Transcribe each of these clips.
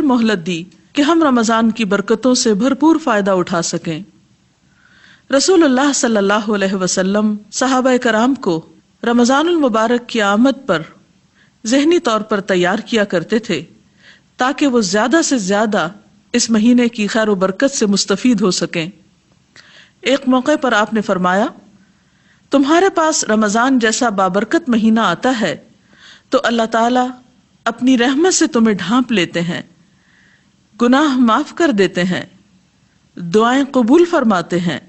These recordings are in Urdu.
مہلت دی کہ ہم رمضان کی برکتوں سے بھرپور فائدہ اٹھا سکیں۔ رسول اللہ صلی اللہ علیہ وسلم صحابہ کرام کو رمضان المبارک کی آمد پر ذہنی طور پر تیار کیا کرتے تھے تاکہ وہ زیادہ سے زیادہ اس مہینے کی خیر و برکت سے مستفید ہو سکیں۔ ایک موقع پر آپ نے فرمایا، تمہارے پاس رمضان جیسا بابرکت مہینہ آتا ہے تو اللہ تعالیٰ اپنی رحمت سے تمہیں ڈھانپ لیتے ہیں، گناہ معاف کر دیتے ہیں، دعائیں قبول فرماتے ہیں،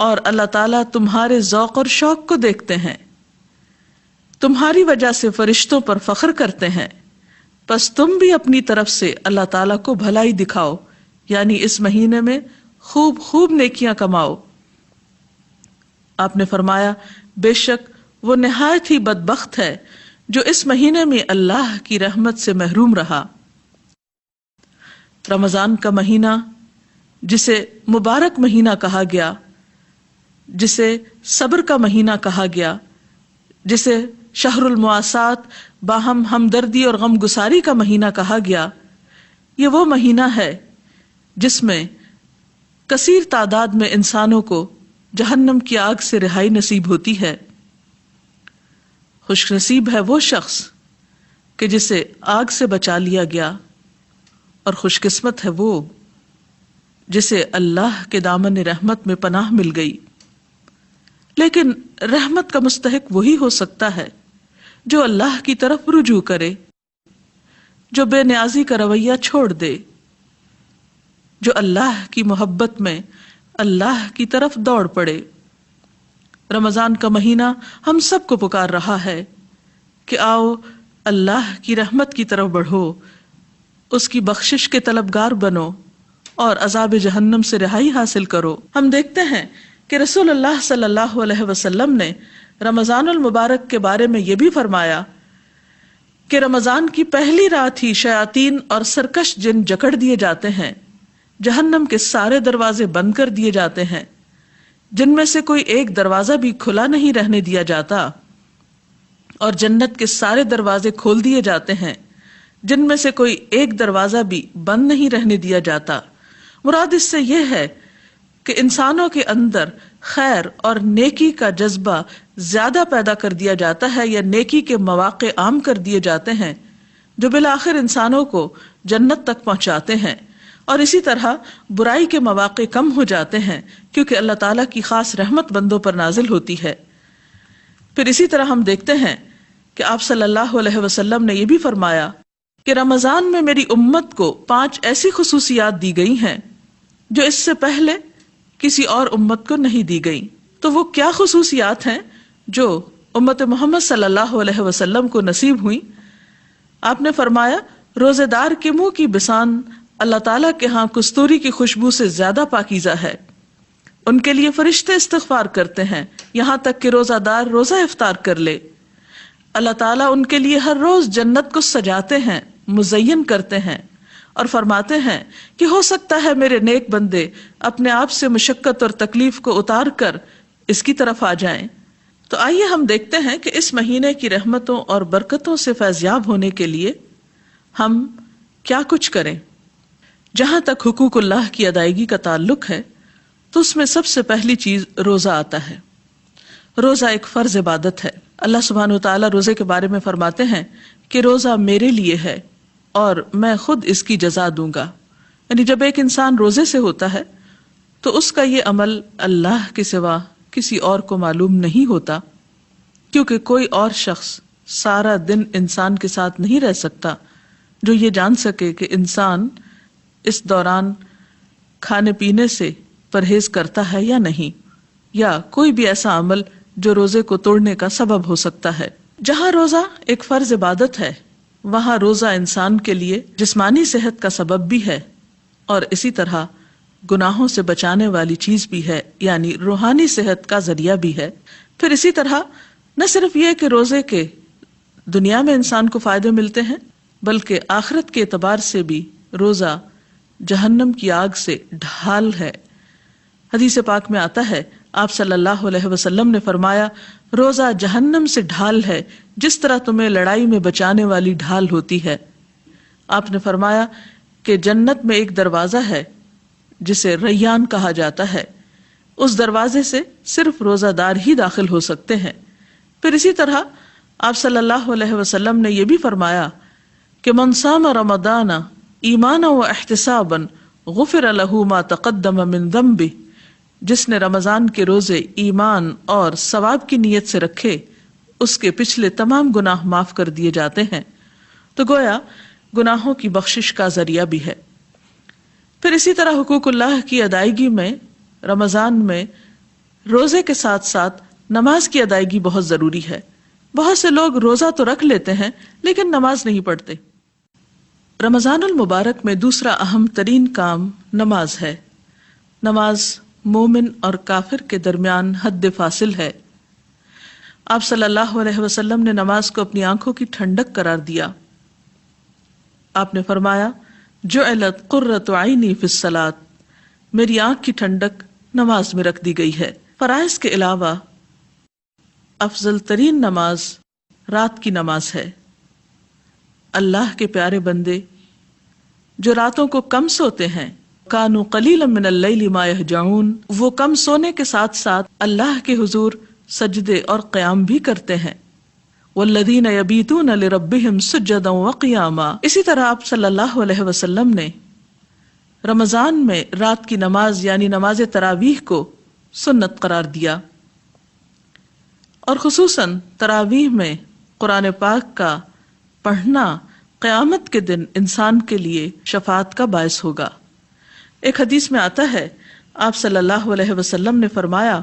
اور اللہ تعالیٰ تمہارے ذوق اور شوق کو دیکھتے ہیں، تمہاری وجہ سے فرشتوں پر فخر کرتے ہیں، پس تم بھی اپنی طرف سے اللہ تعالیٰ کو بھلائی دکھاؤ، یعنی اس مہینے میں خوب خوب نیکیاں کماؤ۔ آپ نے فرمایا، بے شک وہ نہایت ہی بدبخت ہے جو اس مہینے میں اللہ کی رحمت سے محروم رہا۔ رمضان کا مہینہ جسے مبارک مہینہ کہا گیا، جسے صبر کا مہینہ کہا گیا، جسے شہر المواسات باہم ہمدردی اور غم گساری کا مہینہ کہا گیا، یہ وہ مہینہ ہے جس میں کثیر تعداد میں انسانوں کو جہنم کی آگ سے رہائی نصیب ہوتی ہے۔ خوش نصیب ہے وہ شخص کہ جسے آگ سے بچا لیا گیا، اور خوش قسمت ہے وہ جسے اللہ کے دامن رحمت میں پناہ مل گئی۔ لیکن رحمت کا مستحق وہی ہو سکتا ہے جو اللہ کی طرف رجوع کرے، جو بے نیازی کا رویہ چھوڑ دے، جو اللہ کی محبت میں اللہ کی طرف دوڑ پڑے۔ رمضان کا مہینہ ہم سب کو پکار رہا ہے کہ آؤ اللہ کی رحمت کی طرف بڑھو، اس کی بخشش کے طلبگار بنو اور عذاب جہنم سے رہائی حاصل کرو۔ ہم دیکھتے ہیں کہ رسول اللہ صلی اللہ علیہ وسلم نے رمضان المبارک کے بارے میں یہ بھی فرمایا کہ رمضان کی پہلی رات ہی شیاطین اور سرکش جن جکڑ دیے جاتے ہیں، جہنم کے سارے دروازے بند کر دیے جاتے ہیں، جن میں سے کوئی ایک دروازہ بھی کھلا نہیں رہنے دیا جاتا، اور جنت کے سارے دروازے کھول دیے جاتے ہیں، جن میں سے کوئی ایک دروازہ بھی بند نہیں رہنے دیا جاتا۔ مراد اس سے یہ ہے کہ انسانوں کے اندر خیر اور نیکی کا جذبہ زیادہ پیدا کر دیا جاتا ہے، یا نیکی کے مواقع عام کر دیے جاتے ہیں جو بالآخر انسانوں کو جنت تک پہنچاتے ہیں، اور اسی طرح برائی کے مواقع کم ہو جاتے ہیں کیونکہ اللہ تعالیٰ کی خاص رحمت بندوں پر نازل ہوتی ہے۔ پھر اسی طرح ہم دیکھتے ہیں کہ آپ صلی اللہ علیہ وسلم نے یہ بھی فرمایا کہ رمضان میں میری امت کو 5 ایسی خصوصیات دی گئی ہیں جو اس سے پہلے کسی اور امت کو نہیں دی گئی۔ تو وہ کیا خصوصیات ہیں جو امت محمد صلی اللہ علیہ وسلم کو نصیب ہوئی؟ آپ نے فرمایا، روزے دار کے منہ کی بسان اللہ تعالیٰ کے ہاں کستوری کی خوشبو سے زیادہ پاکیزہ ہے، ان کے لیے فرشتے استغفار کرتے ہیں یہاں تک کہ روزہ دار روزہ افطار کر لے۔ اللہ تعالیٰ ان کے لیے ہر روز جنت کو سجاتے ہیں، مزین کرتے ہیں، اور فرماتے ہیں کہ ہو سکتا ہے میرے نیک بندے اپنے آپ سے مشقت اور تکلیف کو اتار کر اس کی طرف آ جائیں۔ تو آئیے ہم دیکھتے ہیں کہ اس مہینے کی رحمتوں اور برکتوں سے فیضیاب ہونے کے لیے ہم کیا کچھ کریں۔ جہاں تک حقوق اللہ کی ادائیگی کا تعلق ہے تو اس میں سب سے پہلی چیز روزہ آتا ہے۔ روزہ ایک فرض عبادت ہے۔ اللہ سبحانہ وتعالیٰ روزے کے بارے میں فرماتے ہیں کہ روزہ میرے لیے ہے اور میں خود اس کی جزا دوں گا۔ یعنی جب ایک انسان روزے سے ہوتا ہے تو اس کا یہ عمل اللہ کے سوا کسی اور کو معلوم نہیں ہوتا، کیونکہ کوئی اور شخص سارا دن انسان کے ساتھ نہیں رہ سکتا جو یہ جان سکے کہ انسان اس دوران کھانے پینے سے پرہیز کرتا ہے یا نہیں، یا کوئی بھی ایسا عمل جو روزے کو توڑنے کا سبب ہو سکتا ہے۔ جہاں روزہ ایک فرض عبادت ہے وہاں روزہ انسان کے لیے جسمانی صحت کا سبب بھی ہے، اور اسی طرح گناہوں سے بچانے والی چیز بھی ہے، یعنی روحانی صحت کا ذریعہ بھی ہے۔ پھر اسی طرح نہ صرف یہ کہ روزے کے دنیا میں انسان کو فائدے ملتے ہیں، بلکہ آخرت کے اعتبار سے بھی روزہ جہنم کی آگ سے ڈھال ہے۔ حدیث پاک میں آتا ہے، آپ صلی اللہ علیہ وسلم نے فرمایا، روزہ جہنم سے ڈھال ہے جس طرح تمہیں لڑائی میں بچانے والی ڈھال ہوتی ہے۔ آپ نے فرمایا، کہ جنت میں ایک دروازہ ہے جسے ریان کہا جاتا ہے، اس دروازے سے صرف روزہ دار ہی داخل ہو سکتے ہیں۔ پھر اسی طرح آپ صلی اللہ علیہ وسلم نے یہ بھی فرمایا کہ من صام رمضان ایمانا و احتسابا غفر له ما تقدم من ذنبه، جس نے رمضان کے روزے ایمان اور ثواب کی نیت سے رکھے اس کے پچھلے تمام گناہ معاف کر دیے جاتے ہیں۔ تو گویا گناہوں کی بخشش کا ذریعہ بھی ہے۔ پھر اسی طرح حقوق اللہ کی ادائیگی میں رمضان میں روزے کے ساتھ ساتھ نماز کی ادائیگی بہت ضروری ہے۔ بہت سے لوگ روزہ تو رکھ لیتے ہیں لیکن نماز نہیں پڑھتے۔ رمضان المبارک میں دوسرا اہم ترین کام نماز ہے۔ نماز مومن اور کافر کے درمیان حد فاصل ہے۔ آپ صلی اللہ علیہ وسلم نے نماز کو اپنی آنکھوں کی ٹھنڈک قرار دیا۔ آپ نے فرمایا جعلت قرۃ عینی فی الصلاۃ، میری آنکھ کی ٹھنڈک نماز میں رکھ دی گئی ہے۔ فرائض کے علاوہ افضل ترین نماز رات کی نماز ہے۔ اللہ کے پیارے بندے جو راتوں کو کم سوتے ہیں، کانوا قلیلا من اللیل ما یہجعون، وہ کم سونے کے ساتھ ساتھ اللہ کے حضور سجدے اور قیام بھی کرتے ہیں۔ والذین یبیتون لربہم سجدا وقیاما، اسی طرح آپ صلی اللہ علیہ وسلم نے رمضان میں رات کی نماز یعنی نماز تراویح کو سنت قرار دیا، اور خصوصاً تراویح میں قرآن پاک کا پڑھنا قیامت کے دن انسان کے لیے شفاعت کا باعث ہوگا۔ ایک حدیث میں آتا ہے آپ صلی اللہ علیہ وسلم نے فرمایا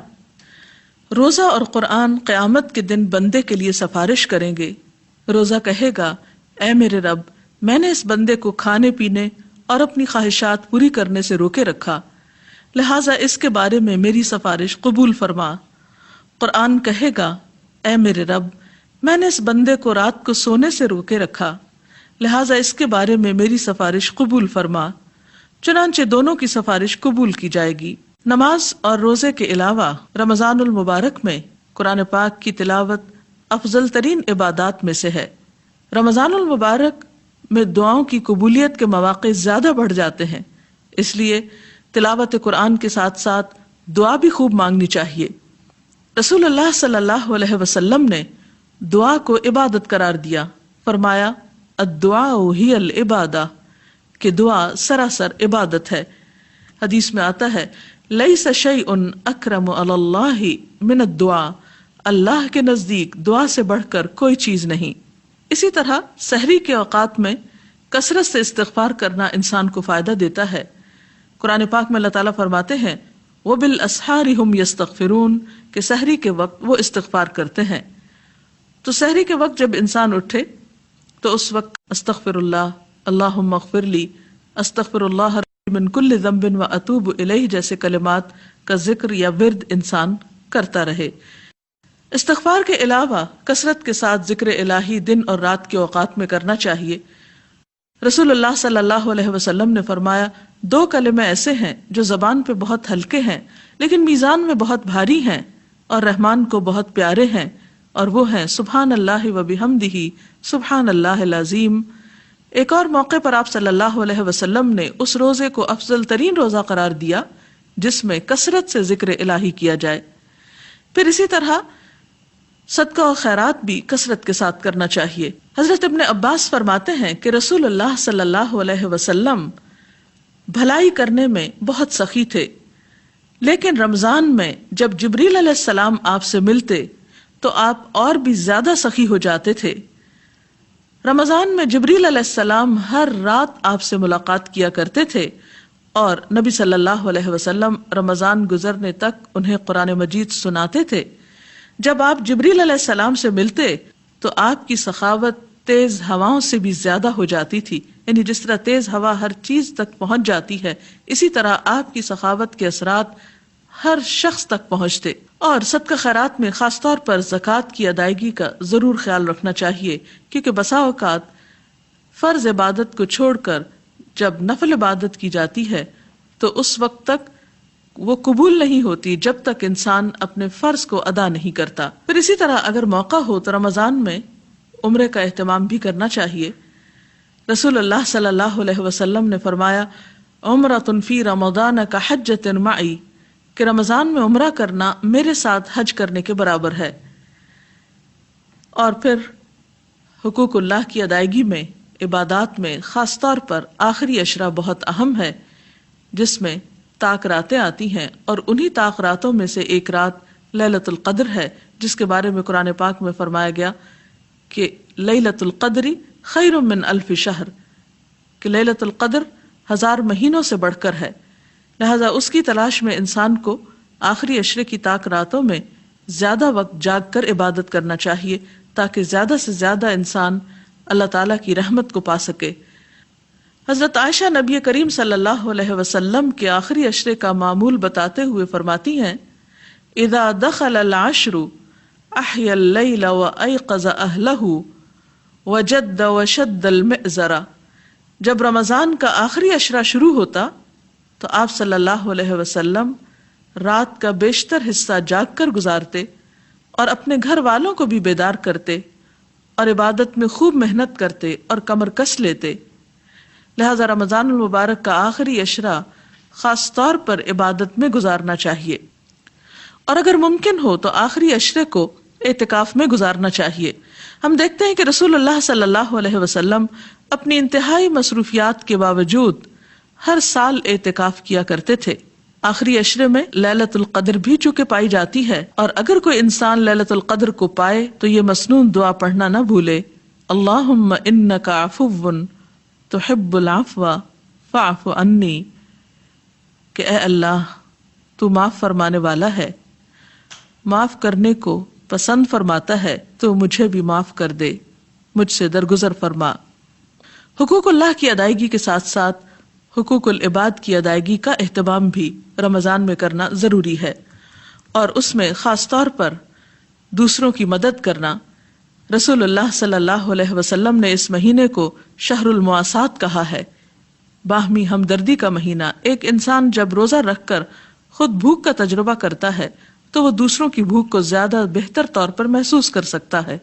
روزہ اور قرآن قیامت کے دن بندے کے لیے سفارش کریں گے۔ روزہ کہے گا اے میرے رب، میں نے اس بندے کو کھانے پینے اور اپنی خواہشات پوری کرنے سے روکے رکھا، لہٰذا اس کے بارے میں میری سفارش قبول فرما۔ قرآن کہے گا اے میرے رب، میں نے اس بندے کو رات کو سونے سے روکے رکھا، لہٰذا اس کے بارے میں میری سفارش قبول فرما۔ چنانچہ دونوں کی سفارش قبول کی جائے گی۔ نماز اور روزے کے علاوہ رمضان المبارک میں قرآن پاک کی تلاوت افضل ترین عبادات میں سے ہے۔ رمضان المبارک میں دعاؤں کی قبولیت کے مواقع زیادہ بڑھ جاتے ہیں، اس لیے تلاوت قرآن کے ساتھ ساتھ دعا بھی خوب مانگنی چاہیے۔ رسول اللہ صلی اللہ علیہ وسلم نے دعا کو عبادت قرار دیا، فرمایا الدعاء ہی العبادہ، کہ دعا سراسر عبادت ہے۔ حدیث میں آتا ہے لیس شیء اکرم علی اللہ من الدعاء، اللہ کے نزدیک دعا سے بڑھ کر کوئی چیز نہیں۔ اسی طرح سحری کے اوقات میں کثرت سے استغفار کرنا انسان کو فائدہ دیتا ہے۔ قرآن پاک میں اللہ تعالیٰ فرماتے ہیں وبالاسحار هم یستغفرون، کہ سحری کے وقت وہ استغفار کرتے ہیں۔ تو سحری کے وقت جب انسان اٹھے تو اس وقت استغفر اللہ، اللہم اغفر لی، استغفر اللہ من کل ذنب واتوب الیہ جیسے کلمات کا ذکر یا ورد انسان کرتا رہے۔ استغفار کے علاوہ کثرت کے ساتھ ذکر الہی دن اور رات کے اوقات میں کرنا چاہیے۔ رسول اللہ صلی اللہ علیہ وسلم نے فرمایا 2 کلمے ایسے ہیں جو زبان پہ بہت ہلکے ہیں لیکن میزان میں بہت بھاری ہیں اور رحمان کو بہت پیارے ہیں، اور وہ ہیں سبحان اللہ و بحمدہ سبحان اللہ العظیم۔ ایک اور موقع پر آپ صلی اللہ علیہ وسلم نے اس روزے کو افضل ترین روزہ قرار دیا جس میں کثرت سے ذکر الہی کیا جائے۔ پھر اسی طرح صدقہ و خیرات بھی کثرت کے ساتھ کرنا چاہیے۔ حضرت ابن عباس فرماتے ہیں کہ رسول اللہ صلی اللہ علیہ وسلم بھلائی کرنے میں بہت سخی تھے، لیکن رمضان میں جب جبریل علیہ السلام آپ سے ملتے تو آپ اور بھی زیادہ سخی ہو جاتے تھے۔ رمضان میں جبریل علیہ السلام ہر رات آپ سے ملاقات کیا کرتے تھے، اور نبی صلی اللہ علیہ وسلم رمضان گزرنے تک انہیں قرآن مجید سناتے تھے۔ جب آپ جبریل علیہ السلام سے ملتے تو آپ کی سخاوت تیز ہواؤں سے بھی زیادہ ہو جاتی تھی، یعنی جس طرح تیز ہوا ہر چیز تک پہنچ جاتی ہے، اسی طرح آپ کی سخاوت کے اثرات ہر شخص تک پہنچتے۔ اور صدقہ خیرات میں خاص طور پر زکوٰۃ کی ادائیگی کا ضرور خیال رکھنا چاہیے، کیونکہ بسا اوقات فرض عبادت کو چھوڑ کر جب نفل عبادت کی جاتی ہے تو اس وقت تک وہ قبول نہیں ہوتی جب تک انسان اپنے فرض کو ادا نہیں کرتا۔ پھر اسی طرح اگر موقع ہو تو رمضان میں عمرے کا اہتمام بھی کرنا چاہیے، رسول اللہ صلی اللہ علیہ وسلم نے فرمایا عمرۃ فی رمضان کا حجۃ معی، کہ رمضان میں عمرہ کرنا میرے ساتھ حج کرنے کے برابر ہے۔ اور پھر حقوق اللہ کی ادائیگی میں، عبادات میں خاص طور پر آخری عشرہ بہت اہم ہے، جس میں طاق راتیں آتی ہیں، اور انہی طاق راتوں میں سے ایک رات لیلۃ القدر ہے، جس کے بارے میں قرآن پاک میں فرمایا گیا کہ لیلۃ القدر خیر من الف شہر، کہ لیلۃ القدر 1000 مہینوں سے بڑھ کر ہے۔ لہذا اس کی تلاش میں انسان کو آخری عشرے کی طاق راتوں میں زیادہ وقت جاگ کر عبادت کرنا چاہیے، تاکہ زیادہ سے زیادہ انسان اللہ تعالیٰ کی رحمت کو پا سکے۔ حضرت عائشہ نبی کریم صلی اللہ علیہ وسلم کے آخری عشرے کا معمول بتاتے ہوئے فرماتی ہیں اذا دخل العشر احیا اللیل وایقظ اہلہ وجد وشد المئزر، جب رمضان کا آخری عشرہ شروع ہوتا تو آپ صلی اللہ علیہ وسلم رات کا بیشتر حصہ جاگ کر گزارتے اور اپنے گھر والوں کو بھی بیدار کرتے اور عبادت میں خوب محنت کرتے اور کمر کس لیتے۔ لہذا رمضان المبارک کا آخری عشرہ خاص طور پر عبادت میں گزارنا چاہیے، اور اگر ممکن ہو تو آخری عشرے کو اعتکاف میں گزارنا چاہیے۔ ہم دیکھتے ہیں کہ رسول اللہ صلی اللہ علیہ وسلم اپنی انتہائی مصروفیات کے باوجود ہر سال اعتکاف کیا کرتے تھے۔ آخری عشرے میں لیلۃ القدر بھی چونکہ پائی جاتی ہے، اور اگر کوئی انسان لیلۃ القدر کو پائے تو یہ مسنون دعا پڑھنا نہ بھولے، اللہم انک عفو تحب العفو فاعف عنی، کہ اے اللہ تو معاف فرمانے والا ہے، معاف کرنے کو پسند فرماتا ہے، تو مجھے بھی معاف کر دے، مجھ سے درگزر فرما۔ حقوق اللہ کی ادائیگی کے ساتھ ساتھ حقوق العباد کی ادائیگی کا اہتمام بھی رمضان میں کرنا ضروری ہے، اور اس میں خاص طور پر دوسروں کی مدد کرنا۔ رسول اللہ صلی اللہ علیہ وسلم نے اس مہینے کو شہر المواسات کہا ہے، باہمی ہمدردی کا مہینہ۔ ایک انسان جب روزہ رکھ کر خود بھوک کا تجربہ کرتا ہے تو وہ دوسروں کی بھوک کو زیادہ بہتر طور پر محسوس کر سکتا ہے۔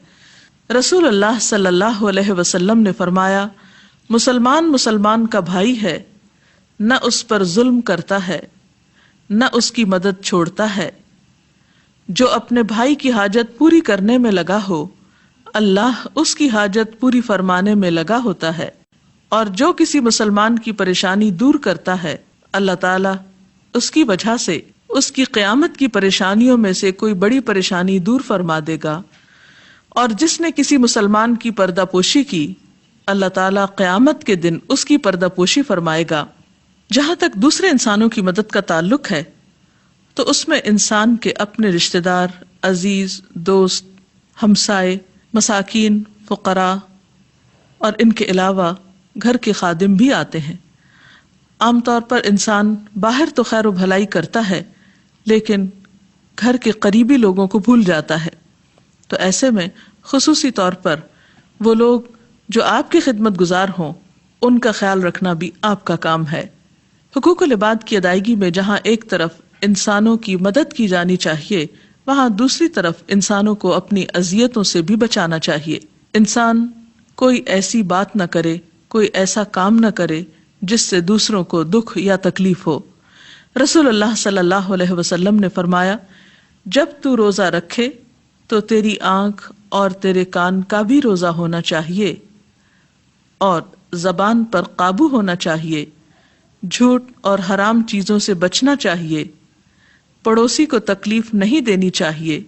رسول اللہ صلی اللہ علیہ وسلم نے فرمایا مسلمان کا بھائی ہے، نہ اس پر ظلم کرتا ہے، نہ اس کی مدد چھوڑتا ہے۔ جو اپنے بھائی کی حاجت پوری کرنے میں لگا ہو، اللہ اس کی حاجت پوری فرمانے میں لگا ہوتا ہے، اور جو کسی مسلمان کی پریشانی دور کرتا ہے، اللہ تعالیٰ اس کی وجہ سے اس کی قیامت کی پریشانیوں میں سے کوئی بڑی پریشانی دور فرما دے گا۔ اور جس نے کسی مسلمان کی پردہ پوشی کی، اللہ تعالیٰ قیامت کے دن اس کی پردہ پوشی فرمائے گا۔ جہاں تک دوسرے انسانوں کی مدد کا تعلق ہے تو اس میں انسان کے اپنے رشتہ دار، عزیز، دوست، ہمسائے، مساکین، فقراء، اور ان کے علاوہ گھر کے خادم بھی آتے ہیں۔ عام طور پر انسان باہر تو خیر و بھلائی کرتا ہے، لیکن گھر کے قریبی لوگوں کو بھول جاتا ہے، تو ایسے میں خصوصی طور پر وہ لوگ جو آپ کی خدمت گزار ہوں، ان کا خیال رکھنا بھی آپ کا کام ہے۔ حقوق العباد کی ادائیگی میں جہاں ایک طرف انسانوں کی مدد کی جانی چاہیے، وہاں دوسری طرف انسانوں کو اپنی اذیتوں سے بھی بچانا چاہیے۔ انسان کوئی ایسی بات نہ کرے، کوئی ایسا کام نہ کرے جس سے دوسروں کو دکھ یا تکلیف ہو۔ رسول اللہ صلی اللہ علیہ وسلم نے فرمایا جب تو روزہ رکھے تو تیری آنکھ اور تیرے کان کا بھی روزہ ہونا چاہیے، اور زبان پر قابو ہونا چاہیے، جھوٹ اور حرام چیزوں سے بچنا چاہیے، پڑوسی کو تکلیف نہیں دینی چاہیے،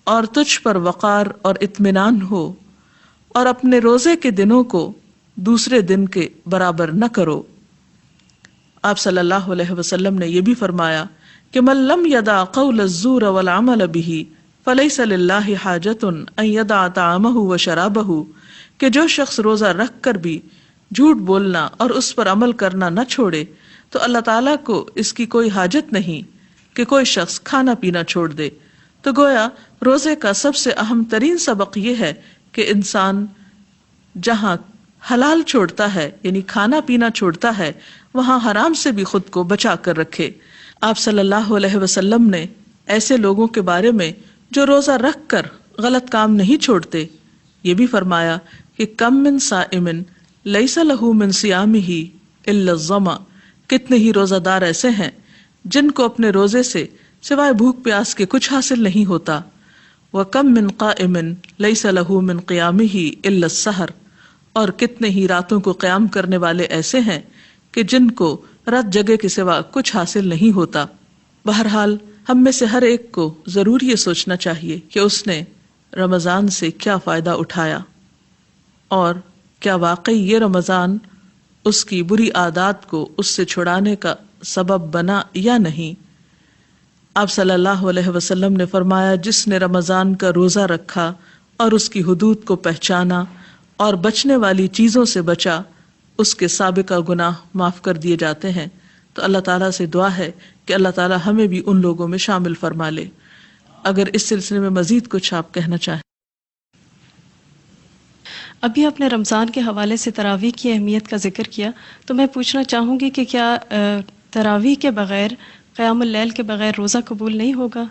اور تجھ پر وقار اور اطمینان ہو، اور اپنے روزے کے دنوں کو دوسرے دن کے برابر نہ کرو۔ آپ صلی اللہ علیہ وسلم نے یہ بھی فرمایا کہ من لم یدع قول الزور والعمل به فلیس للہ حاجۃ ان یدع طعامہ وشرابہ، کہ جو شخص روزہ رکھ کر بھی جھوٹ بولنا اور اس پر عمل کرنا نہ چھوڑے تو اللہ تعالیٰ کو اس کی کوئی حاجت نہیں کہ کوئی شخص کھانا پینا چھوڑ دے۔ تو گویا روزے کا سب سے اہم ترین سبق یہ ہے کہ انسان جہاں حلال چھوڑتا ہے، یعنی کھانا پینا چھوڑتا ہے، وہاں حرام سے بھی خود کو بچا کر رکھے۔ آپ صلی اللہ علیہ وسلم نے ایسے لوگوں کے بارے میں جو روزہ رکھ کر غلط کام نہیں چھوڑتے یہ بھی فرمایا کہ کم من صائم لیس لہ من صیامہ الا الظما، کتنے ہی روزہ دار ایسے ہیں جن کو اپنے روزے سے سوائے بھوک پیاس کے کچھ حاصل نہیں ہوتا. وَكَم مِّن قَائِمٍ لَيْسَ لَهُ مِن قِيَامِهِ إِلَّا السَّحَرُ، اور کتنے ہی راتوں کو قیام کرنے والے ایسے ہیں کہ جن کو رات جگے کے سوا کچھ حاصل نہیں ہوتا. بہرحال ہم میں سے ہر ایک کو ضرور یہ سوچنا چاہیے کہ اس نے رمضان سے کیا فائدہ اٹھایا، اور کیا واقعی یہ رمضان اس کی بری عادات کو اس سے چھڑانے کا سبب بنا یا نہیں. آپ صلی اللہ علیہ وسلم نے فرمایا، جس نے رمضان کا روزہ رکھا اور اس کی حدود کو پہچانا اور بچنے والی چیزوں سے بچا، اس کے سابقہ گناہ معاف کر دیے جاتے ہیں. تو اللہ تعالیٰ سے دعا ہے کہ اللہ تعالیٰ ہمیں بھی ان لوگوں میں شامل فرما لے. اگر اس سلسلے میں مزید کچھ آپ کہنا چاہیں. ابھی آپ نے رمضان کے حوالے سے تراویح کی اہمیت کا ذکر کیا، تو میں پوچھنا چاہوں گی کہ کیا تراویح کے بغیر، قیام اللیل کے بغیر روزہ قبول نہیں ہوگا؟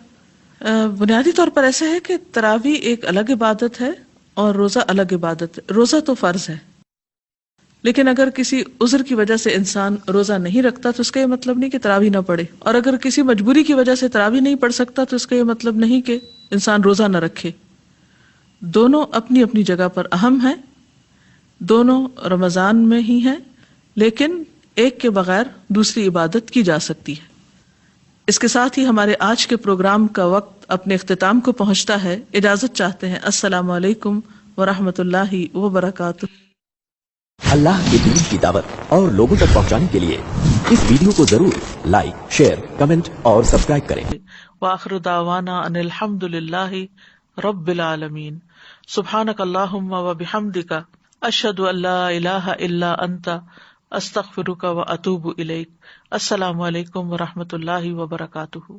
بنیادی طور پر ایسا ہے کہ تراویح ایک الگ عبادت ہے اور روزہ الگ عبادت ہے. روزہ تو فرض ہے، لیکن اگر کسی عذر کی وجہ سے انسان روزہ نہیں رکھتا تو اس کا یہ مطلب نہیں کہ تراویح نہ پڑھے، اور اگر کسی مجبوری کی وجہ سے تراویح نہیں پڑھ سکتا تو اس کا یہ مطلب نہیں کہ انسان روزہ نہ رکھے. دونوں اپنی اپنی جگہ پر اہم ہیں، دونوں رمضان میں ہی ہیں، لیکن ایک کے بغیر دوسری عبادت کی جا سکتی ہے. اس کے ساتھ ہی ہمارے آج کے پروگرام کا وقت اپنے اختتام کو پہنچتا ہے. اجازت چاہتے ہیں. السلام علیکم ورحمۃ اللہ وبرکاتہ. اللہ کے دین کی دعوت اور لوگوں تک پہنچانے کے لیے اس ویڈیو کو ضرور لائک، شیئر، کمنٹ اور سبسکرائب کریں. وآخر دعوانا ان الحمد للہ رب العالمین. سبحانک اللہم وبحمدک، اشہد ان لا الہ الا انت، استغفرک واتوب الیک. السلام علیکم ورحمۃ اللہ وبرکاتہ.